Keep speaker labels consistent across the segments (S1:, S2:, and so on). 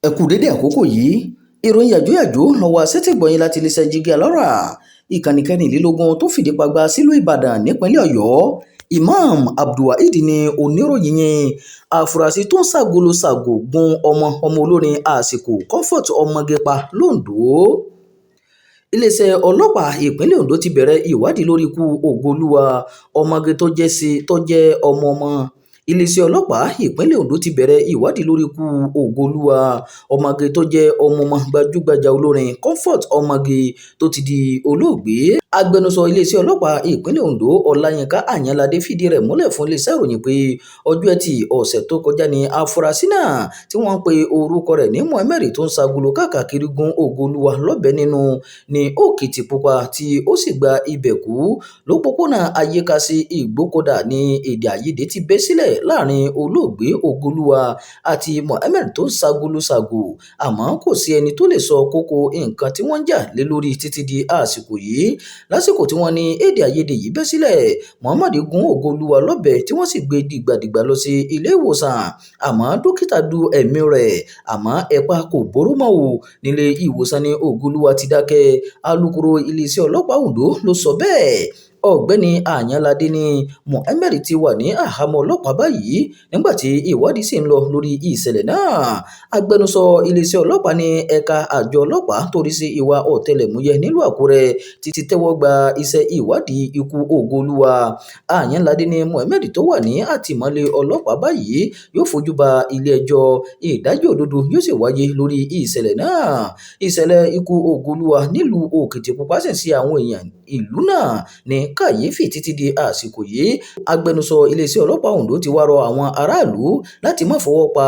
S1: Ẹ kú dédé àkókò yìí, ìròyìn yàjóyàjó lọ́wọ́ asétìgbọ̀yìn láti iléeṣẹ́ Jígí Alárà, ìkànnì kẹrìnlélógún tó fìdí pagbá sílùú Ìbàdàn nípínlẹ̀ Ọ̀yọ́. Imam Abdulwaheed ni oníròyìn yẹn. Àfúrásì tó ń ṣàgolo gun ọmọ olórin àsìkò Comfort ọmọge pa l'Ondo. Iléeṣẹ́ ọlọ́pàá ìpínlẹ̀ Ondo ti bẹ̀rẹ̀ ìwádìí lórí ikú Ògoolúwa, ọmọge tó jẹ́ ọmọ. Iléeṣẹ́ ọlọ́pàá ìpínlẹ̀ Ondo ti bẹ̀rẹ̀ ìwádìí lórí ikú Ògoolúwa, ọmọge tó jẹ́ ọmọ gbajúgbajà olórin Comfort ọmọge tó ti di olóògbé. Agbẹnusọ iléeṣẹ́ ọlọ́pàá ìpínlẹ̀ Ondo Ọláyínká Àyànládé fìdí rẹ̀ múlẹ̀ fún iléeṣẹ́ ìròyìn pé ọjọ́ Ẹtì ọ̀sẹ̀ tó kọjá ní afurasí náà tí wọ́n ń pe orúkọ rẹ̀ ní Muhammed tó ń ṣagolo káàkiri gun Ògoolúwa lọ́bẹ nínú ní Òkìtìpupa tí ó sì gba ibẹ̀ kú lópòpónà Ayékasí Ìgbókòdá ní èdè àìyedè ti bẹ́ sílẹ̀ láàrin olóògbé Ògoolúwa àti Muhammed tó ń ṣagolo àmọ́ kò sí ẹni tó lè sọ kókó nǹkan tí wọ́n ń jà lé lórí títí di àsìkò yìí. Lásìkò tí wọ́n ní èdè àìyedè yìí bẹ́ sílẹ̀, Muhammed gun Ògoolúwa lọ́bẹ tí wọ́n sì gbé dìgbàdìgbà lọ sí ilé ìwòsàn, àmọ́ dókítà du ẹ̀mí rẹ̀, àmọ́ ẹ̀pà kò bóró mọ́ o. Nílé ìwòsàn ní Ògoolúwa ti dákẹ́. Alukoro iléeṣẹ́ ọlọ́pàá Ondo ló sọ bẹ́ẹ̀. Ọ̀gbẹ́ni Àyànládé ní Muhammed ti wà ní àhámọ́ ọlọ́pàá báyìí nígbàtí ìwádìí sì ń lọ lórí ìṣẹ̀lẹ̀ náà. Agbẹnusọ iléeṣẹ́ ọlọ́pàá ní ẹ̀ka àjọ ọlọ́pàá tó rí sí ìwà ọ̀tẹlẹ̀múyẹ́ nílùú Àkúrẹ́ ti tẹ́wọ́ gba iṣẹ́ ìwádìí ikú Ògoolúwa. Àyànládé ní Muhammed tó wà ní àtìmọ́lé ọlọ́pàá báyìí yóò fojú ba ilé-ẹjọ́. Ìdájọ́ òdodo yóò sì wáyé lórí ìṣẹ̀lẹ̀ náà. Ìṣẹ̀lẹ̀ ikú Ògoolúwa nílùú Òkìtìpupa sì ń ṣe àwọn èèyàn ìlú náà ní kàyéfì títí di àsìkò yìí. Agbẹnusọ iléeṣẹ́ ọlọ́pàá Ondo ti wá rọ àwọn aráàlú láti má fọwọ́ pa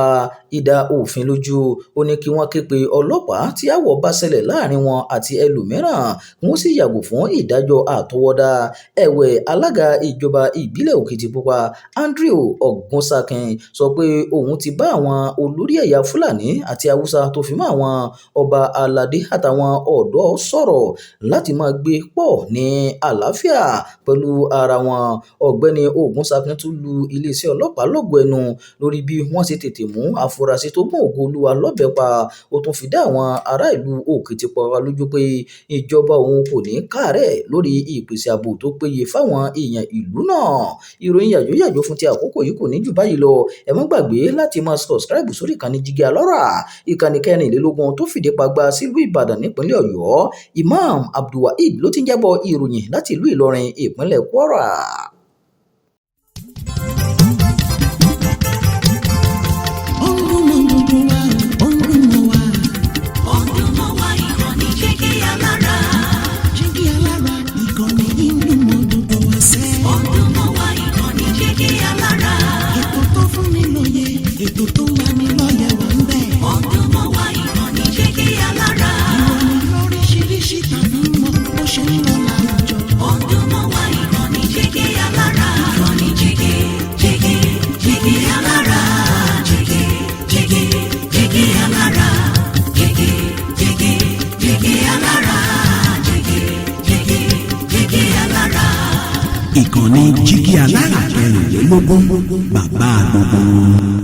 S1: idà òfin lójú. Ó ní kí wọ́n ké pe ọlọ́pàá tí àwọ̀ bá ṣẹlẹ̀ láàrin wọn àti ẹlòmíràn, wọ́n sì yàgò fún ìdájọ́ àtọwọ́dá. Ẹ̀wẹ̀, alága ìjọba ìbílẹ̀ Òkìtìpupa Andrew Ogunsakin sọ pé òun ti bá àwọn olórí ẹ̀yà Fúlàní àti Haúsá tó fi mọ́ àwọn ọba aládé àtàwọn ọ̀dọ́ sọ̀rọ̀ láti máa gbé pọ̀ ní àlàáfíà pẹ̀lú ara wọn. Ọ̀gbẹ́ni Ogunsakin tún lu iléeṣẹ́ ọlọ́pàá lọ́gọ ẹnu lórí bí wọ́n ṣe tètè mú àfúrásì tó gun Ògoolúwa lọ́bẹ pa. Ó tún fi dá àwọn ará ìlú Òkìtìpupa lójú pé ìjọba òun kò ní káàárẹ̀ lórí ìpèsè ààbò tó péye fáwọn èèyàn ìlú náà. Ìròyìn yàjóyàjó fún ti àkókò yìí kò ní jù báyìí lọ. Ẹ má gbàgbé láti máa subscribe sórí ìkànnì Jígí Alárà, ìkànnì kẹrìnlélógún tó fìdí pagbá sílùú Ìbàdàn nípínlẹ̀ Ọ̀yọ́. Imam Abdulwaheed ló ti ń jábọ̀ ìròyìn láti ìlú Ìlọrin ìpínlẹ̀ Kwara.
S2: Ìkànnì Jígí Alárà kẹrìnlélógún, bàbá gbogbo.